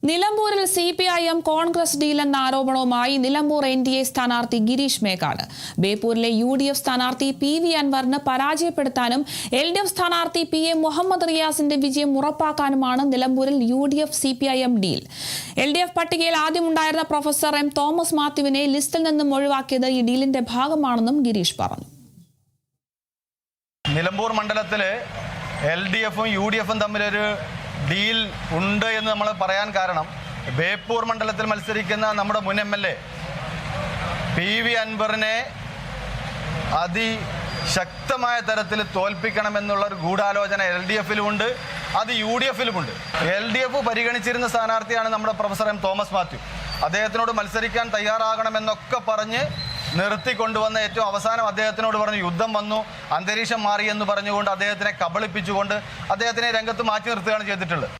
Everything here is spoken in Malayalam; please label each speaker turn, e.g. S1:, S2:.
S1: നിലമ്പൂരിൽ CPIM കോൺഗ്രസ് ഡീലെന്ന ആരോപണവുമായി നിലമ്പൂർ NDA സ്ഥാനാർത്ഥി ഗിരീഷ് മേക്കാട്. ബേപ്പൂരിലെ UDF സ്ഥാനാർത്ഥി PV അൻവറിനെ പരാജയപ്പെടുത്താനും LDF സ്ഥാനാർത്ഥി PA മുഹമ്മദ് റിയാസിന്റെ വിജയം ഉറപ്പാക്കാനുമാണ് നിലമ്പൂരിൽ UDF CPIM ഡീൽ. LDF പട്ടികയിൽ ആദ്യമുണ്ടായിരുന്ന പ്രൊഫസർ M തോമസ് മാത്യുവിനെ ലിസ്റ്റിൽ നിന്നും ഒഴിവാക്കിയത് ഈ ഡീലിന്റെ ഭാഗമാണെന്നും ഗിരീഷ് പറഞ്ഞു.
S2: നിലമ്പൂർ മണ്ഡലത്തിലെ LDFും UDFും തമ്മിലൊരു ഡീൽ ഉണ്ട് എന്ന് നമ്മൾ പറയാൻ കാരണം ബേപ്പൂർ മണ്ഡലത്തിൽ മത്സരിക്കുന്ന നമ്മുടെ മുൻ MLA PV അൻവറിനെ അതിശക്തമായ തരത്തിൽ തോൽപ്പിക്കണമെന്നുള്ള ഒരു ഗൂഢാലോചന LDFിലുമുണ്ട്, അത് UDFിലുമുണ്ട്. LDF പരിഗണിച്ചിരുന്ന സ്ഥാനാർത്ഥിയാണ് നമ്മുടെ പ്രൊഫസർ M തോമസ് മാത്യു. അദ്ദേഹത്തിനോട് മത്സരിക്കാൻ തയ്യാറാകണമെന്നൊക്കെ പറഞ്ഞ് നിർത്തിക്കൊണ്ടുവന്ന ഏറ്റവും അവസാനം അദ്ദേഹത്തിനോട് പറഞ്ഞു യുദ്ധം വന്നു, അന്തരീക്ഷം മാറി എന്ന് പറഞ്ഞുകൊണ്ട് അദ്ദേഹത്തിനെ കബളിപ്പിച്ചുകൊണ്ട് അദ്ദേഹത്തിനെ രംഗത്ത് മാറ്റി നിർത്തുകയാണ് ചെയ്തിട്ടുള്ളത്.